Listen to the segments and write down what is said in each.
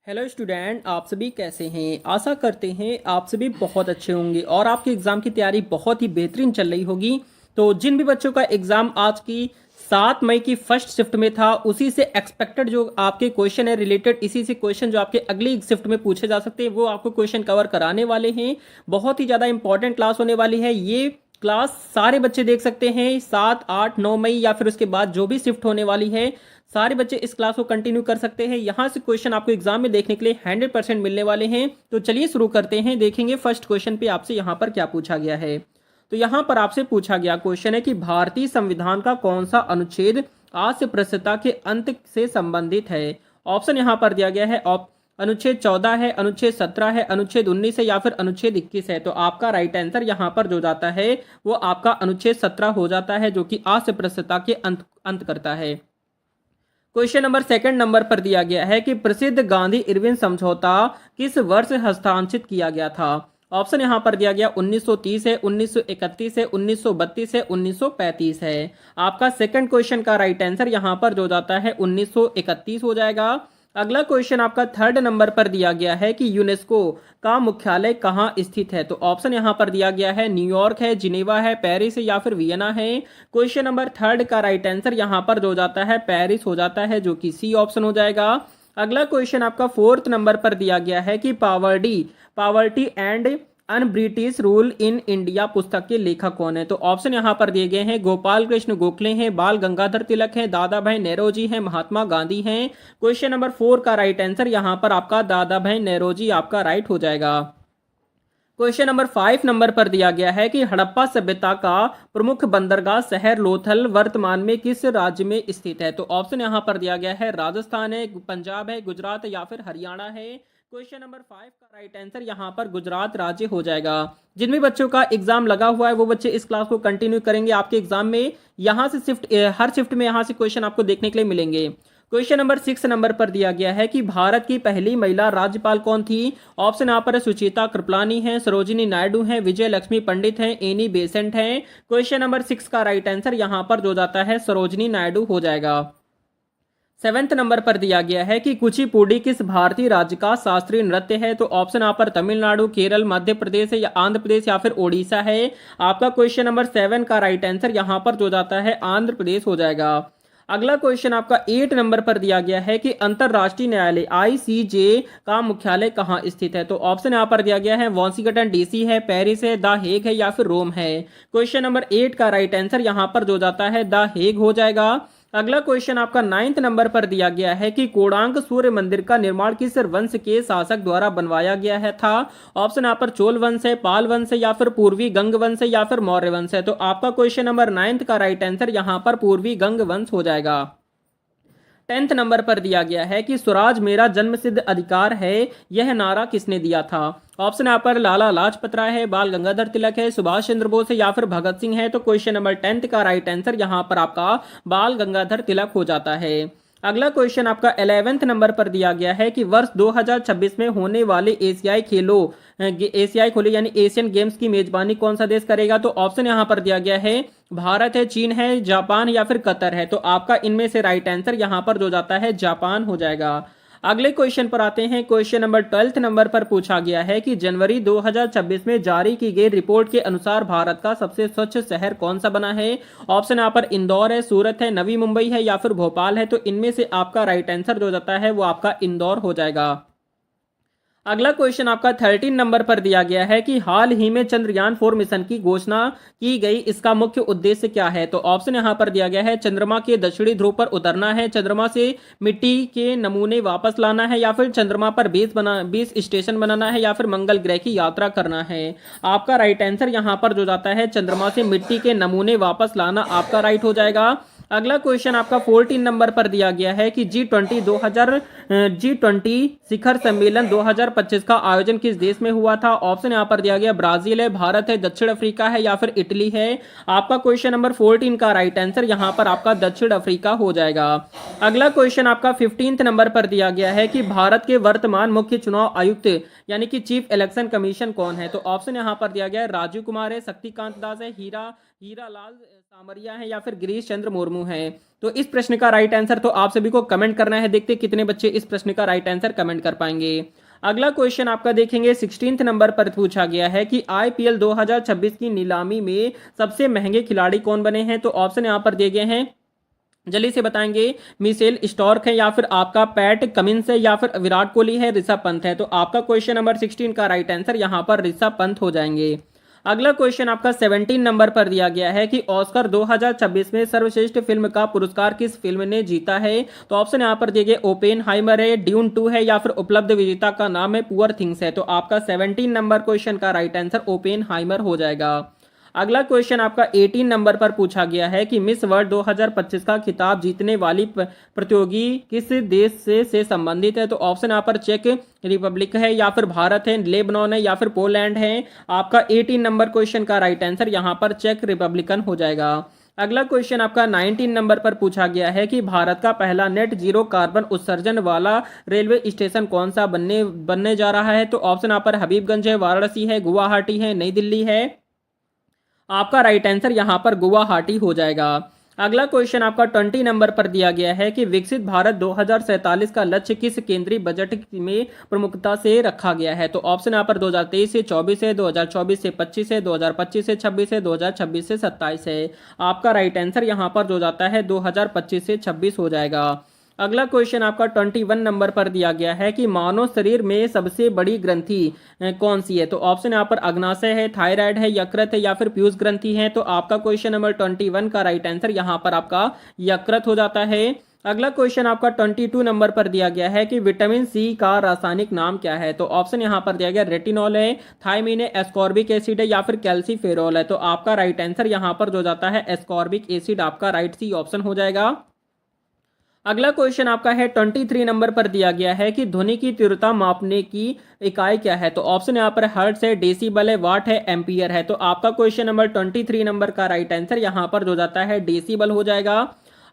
Hello student, आप सभी कैसे हैं। आशा करते हैं आप सभी बहुत अच्छे होंगे और आपके एग्ज़ाम की तैयारी बहुत ही बेहतरीन चल रही होगी। तो जिन भी बच्चों का एग्ज़ाम आज की 7 मई की फर्स्ट शिफ्ट में था, उसी से एक्सपेक्टेड जो आपके क्वेश्चन है रिलेटेड, इसी से क्वेश्चन जो आपके अगली शिफ्ट में पूछे जा सकते हैं वो आपको क्वेश्चन कवर कराने वाले हैं। बहुत ही ज़्यादा इंपॉर्टेंट क्लास होने वाली है ये क्लास। सारे बच्चे देख सकते हैं 7, 8, 9 मई या फिर उसके बाद जो भी शिफ्ट होने वाली है, सारे बच्चे इस क्लास को कंटिन्यू कर सकते हैं। यहाँ से क्वेश्चन आपको एग्जाम में देखने के लिए 100% मिलने वाले हैं। तो चलिए शुरू करते हैं, देखेंगे फर्स्ट क्वेश्चन पे आपसे यहाँ पर क्या पूछा गया है। तो यहाँ पर आपसे पूछा गया क्वेश्चन है कि भारतीय संविधान का कौन सा अनुच्छेद आस्य प्रस्तुता के अंत से संबंधित है। ऑप्शन यहाँ पर दिया गया है, अनुच्छेद 14 है, अनुच्छेद 17 है, अनुच्छेद 19 है या फिर अनुच्छेद 21 है। तो आपका राइट आंसर यहाँ पर जो जाता है वो आपका अनुच्छेद 17 हो जाता है, जो कि आस्य प्रस्तुता के अंत करता है। क्वेश्चन नंबर सेकंड नंबर पर दिया गया है कि प्रसिद्ध गांधी इरविन समझौता किस वर्ष हस्ताक्षरित किया गया था। ऑप्शन यहाँ पर दिया गया 1930 है, 1931 है, 1932 है, 1935 है। आपका सेकंड क्वेश्चन का राइट आंसर यहाँ पर जो जाता है 1931 हो जाएगा। अगला क्वेश्चन आपका थर्ड नंबर पर दिया गया है कि यूनेस्को का मुख्यालय कहाँ स्थित है। तो ऑप्शन यहाँ पर दिया गया है न्यूयॉर्क है, जिनेवा है, पेरिस है या फिर वियना है। क्वेश्चन नंबर थर्ड का राइट आंसर यहाँ पर जो जाता है पेरिस हो जाता है, जो कि सी ऑप्शन हो जाएगा। अगला क्वेश्चन आपका फोर्थ नंबर पर दिया गया है कि poverty and un British rule in India पुस्तक के लेखक कौन है। तो ऑप्शन यहाँ पर दिए गए हैं, गोपाल कृष्ण गोखले हैं, बाल गंगाधर तिलक हैं, दादा भाई नेरोजी हैं, महात्मा गांधी हैं। क्वेश्चन नंबर 4 का राइट आंसर यहाँ पर आपका दादा भाई नेरोजी आपका राइट हो जाएगा। क्वेश्चन नंबर 5 नंबर पर दिया गया है कि हड़प्पा सभ्यता का प्रमुख बंदरगाह शहर लोथल वर्तमान में किस राज्य में स्थित है। तो ऑप्शन यहाँ पर दिया गया है, राजस्थान है, पंजाब है, गुजरात या फिर हरियाणा है। क्वेश्चन नंबर 5 का राइट आंसर यहाँ पर गुजरात राज्य हो जाएगा। जिन भी बच्चों का एग्जाम लगा हुआ है वो बच्चे इस क्लास को कंटिन्यू करेंगे। आपके एग्जाम में यहाँ से हर शिफ्ट में यहाँ से क्वेश्चन आपको देखने के लिए मिलेंगे। क्वेश्चन नंबर 6 नंबर पर दिया गया है कि भारत की पहली महिला राज्यपाल कौन थी। ऑप्शन यहाँ पर सुचिता कृपलानी है, सरोजिनी नायडू है, विजय लक्ष्मी पंडित है, एनी बेसेंट है। क्वेश्चन नंबर 6 का राइट आंसर यहाँ पर जो जाता है सरोजिनी नायडू हो जाएगा। 7th नंबर पर दिया गया है कि कुचिपुड़ी किस भारतीय राज्य का शास्त्रीय नृत्य है। तो ऑप्शन यहाँ पर तमिलनाडु, केरल, मध्य प्रदेश है या आंध्र प्रदेश या फिर ओडिशा है। आपका क्वेश्चन नंबर 7 का राइट आंसर यहाँ पर जो जाता है आंध्र प्रदेश हो जाएगा। अगला क्वेश्चन आपका 8 नंबर पर दिया गया है कि अंतरराष्ट्रीय न्यायालय आईसीजे का मुख्यालय कहाँ स्थित है। तो ऑप्शन यहाँ पर दिया गया है, वॉशिंगटन डीसी है, पेरिस है, द हेग है या फिर रोम है। क्वेश्चन नंबर 8 का राइट आंसर यहाँ पर जो जाता है द हेग हो जाएगा। अगला क्वेश्चन आपका 9th नंबर पर दिया गया है कि कोणार्क सूर्य मंदिर का निर्माण किस वंश के शासक द्वारा बनवाया गया है था। ऑप्शन यहाँ पर चोल वंश है, पाल वंश है या फिर पूर्वी गंग वंश है या फिर मौर्य वंश है। तो आपका क्वेश्चन नंबर 9th का राइट आंसर यहाँ पर पूर्वी गंग वंश हो जाएगा। 10th नंबर पर दिया गया है कि स्वराज मेरा जन्मसिद्ध अधिकार है, यह नारा किसने दिया था। ऑप्शन यहाँ पर लाला लाजपत राय है, बाल गंगाधर तिलक है, सुभाष चंद्र बोस है या फिर भगत सिंह है। तो क्वेश्चन नंबर 10th का राइट आंसर यहाँ पर आपका बाल गंगाधर तिलक हो जाता है। अगला क्वेश्चन आपका 11th नंबर पर दिया गया है कि वर्ष 2026 में होने वाले एशियाई खेलों यानी एशियन गेम्स की मेजबानी कौन सा देश करेगा। तो ऑप्शन यहाँ पर दिया गया है, भारत है, चीन है, जापान या फिर कतर है। तो आपका इनमें से राइट आंसर यहाँ पर जो जाता है जापान हो जाएगा। अगले क्वेश्चन पर आते हैं। क्वेश्चन नंबर 12th नंबर पर पूछा गया है कि जनवरी 2026 में जारी की गई रिपोर्ट के अनुसार भारत का सबसे स्वच्छ शहर कौन सा बना है। ऑप्शन यहाँ पर इंदौर है, सूरत है, नवी मुंबई है या फिर भोपाल है। तो इनमें से आपका राइट आंसर जो जाता है वो आपका इंदौर हो जाएगा। अगला क्वेश्चन आपका 13 नंबर पर दिया गया है कि हाल ही में चंद्रयान 4 मिशन की घोषणा की गई, इसका मुख्य उद्देश्य क्या है। तो ऑप्शन यहाँ पर दिया गया है, चंद्रमा के दक्षिणी ध्रुव पर उतरना है, चंद्रमा से मिट्टी के नमूने वापस लाना है या फिर चंद्रमा पर बेस स्टेशन बनाना है या फिर मंगल ग्रह की यात्रा करना है। आपका राइट आंसर यहाँ पर जो जाता है चंद्रमा से मिट्टी के नमूने वापस लाना आपका राइट हो जाएगा। अगला क्वेश्चन आपका 14 नंबर पर दिया गया है कि G20 शिखर सम्मेलन 2025 का आयोजन किस देश में हुआ था। ऑप्शन यहाँ पर दिया गया, ब्राजील है, भारत है, दक्षिण अफ्रीका है या फिर इटली है। आपका क्वेश्चन नंबर 14 का राइट आंसर यहाँ पर आपका दक्षिण अफ्रीका हो जाएगा। अगला क्वेश्चन आपका 15th नंबर पर दिया गया है कि भारत के वर्तमान मुख्य चुनाव आयुक्त यानी कि चीफ इलेक्शन कमीशन कौन है। तो ऑप्शन यहाँ पर दिया गया है, राजीव कुमार है, शक्तिकांत दास है, हीरा हीरालाल सामरिया है या फिर गिरीश चंद्र मुर्मू है। तो इस प्रश्न का राइट आंसर तो आप सभी को कमेंट करना है। देखते हैं कितने बच्चे इस प्रश्न का राइट आंसर कमेंट कर पाएंगे। अगला क्वेश्चन आपका देखेंगे 16th नंबर पर पूछा गया है कि आईपीएल 2026 की नीलामी में सबसे महंगे खिलाड़ी कौन बने हैं। तो ऑप्शन यहाँ पर दिए गए हैं, जल्दी से बताएंगे। मिशेल स्टॉर्क है या फिर आपका पैट कमिंस है या फिर विराट कोहली है, ऋषभ पंत है। तो आपका क्वेश्चन नंबर 16 का राइट आंसर यहाँ पर ऋषभ पंत हो जाएंगे। अगला क्वेश्चन आपका 17 नंबर पर दिया गया है कि ऑस्कर 2026 में सर्वश्रेष्ठ फिल्म का पुरस्कार किस फिल्म ने जीता है। तो ऑप्शन यहाँ पर दिए गए ओपेनहाइमर है, ड्यून 2 है या फिर उपलब्ध विजेता का नाम है पुअर थिंग्स है। तो आपका 17 नंबर क्वेश्चन का राइट आंसर ओपेनहाइमर हो जाएगा। अगला क्वेश्चन आपका 18 नंबर पर पूछा गया है कि मिस वर्ल्ड 2025 का खिताब जीतने वाली प्रतियोगी किस देश से संबंधित है। तो ऑप्शन यहाँ पर चेक रिपब्लिक है या फिर भारत है, लेबनान है या फिर पोलैंड है। आपका 18 नंबर क्वेश्चन का राइट आंसर यहाँ पर चेक रिपब्लिकन हो जाएगा। अगला क्वेश्चन आपका 19 नंबर पर पूछा गया है कि भारत का पहला नेट जीरो कार्बन उत्सर्जन वाला रेलवे स्टेशन कौन सा बनने जा रहा है। तो ऑप्शन यहाँ पर हबीबगंज है, वाराणसी है, गुवाहाटी है, नई दिल्ली है। आपका राइट आंसर यहां पर गुवाहाटी हो जाएगा। अगला क्वेश्चन आपका 20 नंबर पर दिया गया है कि विकसित भारत 2047 का लक्ष्य किस केंद्रीय बजट में प्रमुखता से रखा गया है। तो ऑप्शन यहाँ पर 2023 से 24 है, 2024 से 25 है, 2025 से 26 है, 2026 से 27 है। आपका राइट आंसर यहाँ पर जो जाता है 2025 से 26 हो जाएगा। अगला क्वेश्चन आपका 21 नंबर पर दिया गया है कि मानव शरीर में सबसे बड़ी ग्रंथि कौन सी है। तो ऑप्शन यहाँ पर अग्नाशय है, थायराइड है, यकृत है या फिर पीयूष ग्रंथि है। तो आपका क्वेश्चन नंबर 21 का राइट आंसर यहाँ पर आपका यकृत हो जाता है। अगला क्वेश्चन आपका 22 नंबर पर दिया गया है कि विटामिन सी का रासायनिक नाम क्या है। तो ऑप्शन यहाँ पर दिया गया रेटिनॉल है, थायमीन है, एस्कॉर्बिक एसिड है या फिर कैल्सीफेरॉल है। तो आपका राइट आंसर यहाँ पर जो जाता है एस्कॉर्बिक एसिड, आपका राइट सी ऑप्शन हो जाएगा। अगला क्वेश्चन आपका है 23 नंबर पर दिया गया है कि ध्वनि की तीव्रता मापने की इकाई क्या है। तो ऑप्शन यहाँ पर हर्ट्ज है, डेसिबल है, वाट है, एम्पियर है। तो आपका क्वेश्चन नंबर 23 नंबर का राइट आंसर यहाँ पर जो जाता है डेसिबल हो जाएगा।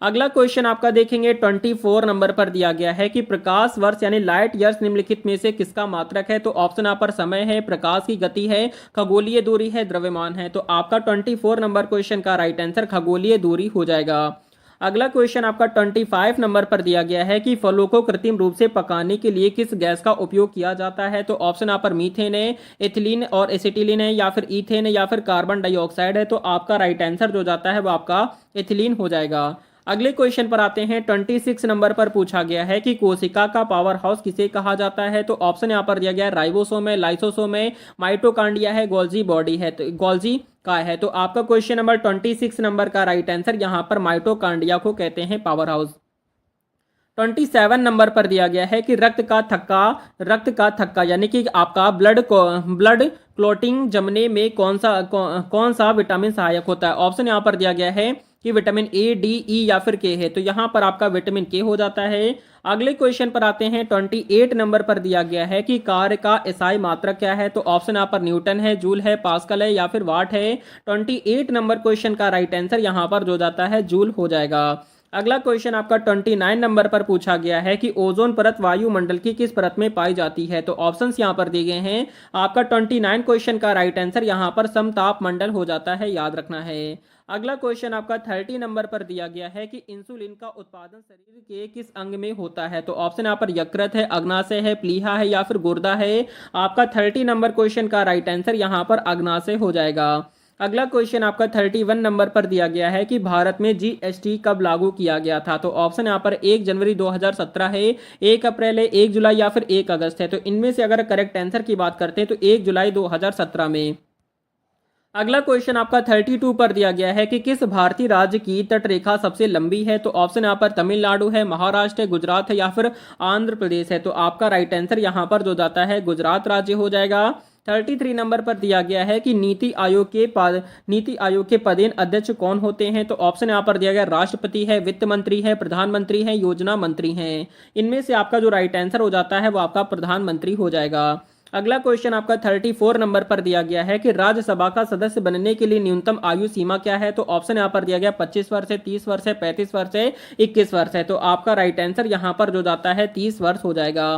अगला क्वेश्चन आपका देखेंगे 24 नंबर पर दिया गया है कि प्रकाश वर्ष यानी लाइट ईयर्स निम्नलिखित में से किसका मात्रक है। तो ऑप्शन यहाँ पर समय है, प्रकाश की गति है, खगोलीय दूरी है, द्रव्यमान है। तो आपका 24 नंबर क्वेश्चन का राइट आंसर खगोलीय दूरी हो जाएगा। अगला क्वेश्चन आपका 25 नंबर पर दिया गया है कि फलों को कृत्रिम रूप से पकाने के लिए किस गैस का उपयोग किया जाता है। तो ऑप्शन यहाँ पर मीथेन है, एथिलीन और एसिटिलीन है या फिर ईथेन है या फिर कार्बन डाइऑक्साइड है। तो आपका राइट आंसर जो जाता है वो आपका एथिलीन हो जाएगा। अगले क्वेश्चन पर आते हैं 26 नंबर पर पूछा गया है कि कोशिका का पावर हाउस किसे कहा जाता है। तो ऑप्शन यहाँ पर दिया गया है राइबोसोम है, लाइसोसोम है, माइटोकांड्रिया है, गोल्जी बॉडी है, तो गोल्जी का है। तो आपका क्वेश्चन नंबर 26 नंबर का राइट आंसर यहाँ पर माइटोकांड्रिया को कहते हैं पावर हाउस। 27 नंबर पर दिया गया है कि रक्त का थक्का यानी कि आपका ब्लड क्लोटिंग जमने में कौन सा विटामिन सहायक होता है। ऑप्शन यहाँ पर दिया गया है कि विटामिन ए, डी, ई या फिर के है। तो यहाँ पर आपका विटामिन के हो जाता है। अगले क्वेश्चन पर आते हैं 28 नंबर पर दिया गया है कि कार्य का एसआई मात्रक क्या है। तो ऑप्शन यहाँ पर न्यूटन है, जूल है, पास्कल है या फिर वाट है। 28 नंबर क्वेश्चन का राइट आंसर यहाँ पर जो जाता है जूल हो जाएगा। अगला क्वेश्चन आपका 29 नंबर पर पूछा गया है कि ओजोन परत वायुमंडल की किस परत में पाई जाती है। तो ऑप्शंस यहाँ पर दिए गए हैं। आपका 29 क्वेश्चन का राइट आंसर यहाँ पर समताप मंडल हो जाता है, याद रखना है। अगला क्वेश्चन आपका 30 नंबर पर दिया गया है कि इंसुलिन का उत्पादन शरीर के किस अंग में होता है। तो ऑप्शन यहाँ पर यकृत है, अग्नाशय है, प्लीहा है या फिर गुर्दा है। आपका 30 नंबर क्वेश्चन का राइट आंसर यहाँ पर अग्नाशय हो जाएगा। अगला क्वेश्चन आपका 31 नंबर पर दिया गया है कि भारत में जीएसटी कब लागू किया गया था। तो ऑप्शन यहाँ पर 1 जनवरी 2017 है, 1 अप्रैल है, 1 जुलाई या फिर 1 अगस्त है। तो इनमें से अगर करेक्ट आंसर की बात करते हैं तो 1 जुलाई 2017 में। अगला क्वेश्चन आपका 32 पर दिया गया है कि किस भारतीय राज्य की तटरेखा सबसे लंबी है। तो ऑप्शन यहाँ पर तमिलनाडु है, महाराष्ट्र है, गुजरात है या फिर आंध्र प्रदेश है। तो आपका राइट आंसर यहाँ पर जो जाता है गुजरात राज्य हो जाएगा। 33 नंबर पर दिया गया है कि नीति आयोग के पदेन अध्यक्ष कौन होते हैं। तो ऑप्शन यहाँ पर दिया गया राष्ट्रपति है, वित्त मंत्री है, प्रधानमंत्री है, योजना मंत्री हैं। इनमें से आपका जो राइट आंसर हो जाता है वो आपका प्रधानमंत्री हो जाएगा। अगला क्वेश्चन आपका 34 नंबर पर दिया गया है कि राज्यसभा का सदस्य बनने के लिए न्यूनतम आयु सीमा क्या है। तो ऑप्शन यहाँ पर दिया गया 25 वर्ष है, 30 वर्ष है, 35 वर्ष है, 21 वर्ष है। तो आपका राइट आंसर यहाँ पर जो जाता है 30 वर्ष हो जाएगा।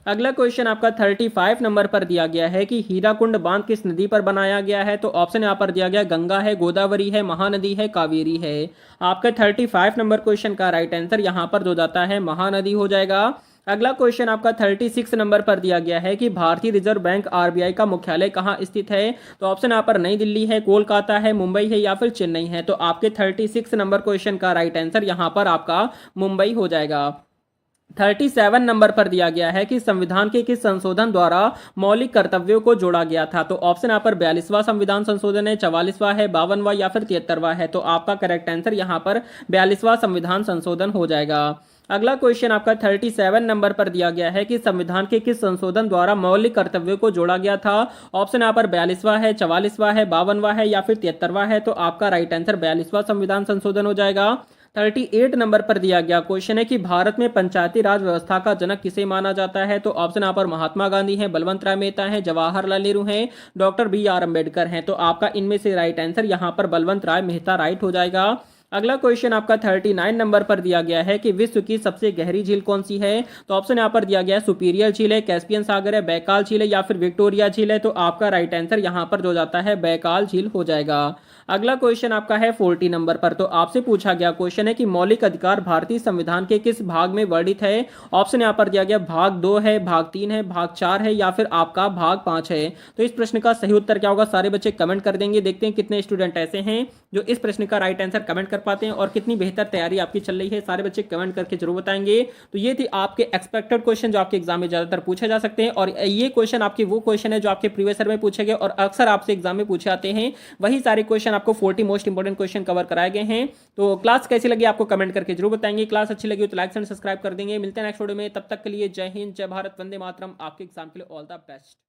अगला क्वेश्चन आपका 35 नंबर पर दिया गया है कि हीराकुंड बांध किस नदी पर बनाया गया है। तो ऑप्शन यहाँ पर दिया गया गंगा है, गोदावरी है, महानदी है, कावेरी है। आपका 35 नंबर क्वेश्चन का राइट आंसर यहाँ पर जो जाता है महानदी हो जाएगा। अगला क्वेश्चन आपका 36 नंबर पर दिया गया है कि भारतीय रिजर्व बैंक आरबीआई का मुख्यालय कहाँ स्थित है। तो ऑप्शन यहाँ पर नई दिल्ली है, कोलकाता है, मुंबई है या फिर चेन्नई है। तो आपके 36 नंबर क्वेश्चन का राइट आंसर यहाँ पर आपका मुंबई हो जाएगा। 37 नंबर पर दिया गया है कि संविधान के किस संशोधन द्वारा मौलिक कर्तव्यों को जोड़ा गया था। तो ऑप्शन यहाँ पर 42वां संविधान संशोधन है, 44वां है, 52वां या फिर 73वां है। तो आपका करेक्ट आंसर यहाँ पर 42वां संविधान संशोधन हो जाएगा। अगला क्वेश्चन आपका 37 नंबर पर दिया गया है कि संविधान के किस संशोधन द्वारा मौलिक कर्तव्यों को जोड़ा गया था। ऑप्शन यहाँ पर 42वां है, 44वां है, 52वां है या फिर 73वां है। तो आपका राइट आंसर 42वां संविधान संशोधन हो जाएगा। 38 नंबर पर दिया गया क्वेश्चन है कि भारत में पंचायती राज व्यवस्था का जनक किसे माना जाता है। तो ऑप्शन यहाँ पर महात्मा गांधी है, बलवंत राय मेहता है, जवाहरलाल नेहरू है, डॉक्टर BR अम्बेडकर हैं। तो आपका इनमें से राइट आंसर यहाँ पर बलवंत राय मेहता राइट हो जाएगा। अगला क्वेश्चन आपका 39 नंबर पर दिया गया है कि विश्व की सबसे गहरी झील कौन सी है। तो ऑप्शन यहाँ पर दिया गया है सुपीरियर झील है, कैस्पियन सागर है, बैकाल झील है या फिर विक्टोरिया झील है। तो आपका राइट आंसर यहाँ पर जो जाता है बैकाल झील हो जाएगा। अगला क्वेश्चन आपका है 40 नंबर पर। तो आपसे पूछा गया क्वेश्चन है कि मौलिक अधिकार भारतीय संविधान के किस भाग में वर्णित है। ऑप्शन यहाँ पर दिया गया भाग 2 है, भाग 3 है, भाग 4 है या फिर आपका भाग 5 है। तो इस प्रश्न का सही उत्तर क्या होगा सारे बच्चे कमेंट कर देंगे। देखते हैं कितने स्टूडेंट ऐसे हैं जो इस प्रश्न का राइट आंसर कमेंट कर पाते हैं और कितनी बेहतर तैयारी आपकी चल रही है। सारे बच्चे कमेंट करके जरूर बताएंगे। तो ये थी आपके एक्सपेक्टेड क्वेश्चन जो आपके एग्जाम में ज्यादातर पूछे जा सकते हैं और ये क्वेश्चन आपके वो क्वेश्चन है जो आपके प्रीवियस ईयर में पूछे गए और अक्सर आपसे एग्जाम में पूछे आते हैं। वही सारे क्वेश्चन आपको 40 मोस्ट इंपोर्टेंट क्वेश्चन कवर कराए गए हैं। तो क्लास कैसी लगी आपको कमेंट करके जरूर बताएंगे। क्लास अच्छी लगी तो लाइक एंड सब्सक्राइब कर देंगे। मिलते हैं नेक्स्ट वीडियो में, तब तक के लिए जय हिंद, जय भारत, वंदे मातरम। आपके एग्जाम के लिए ऑल द बेस्ट।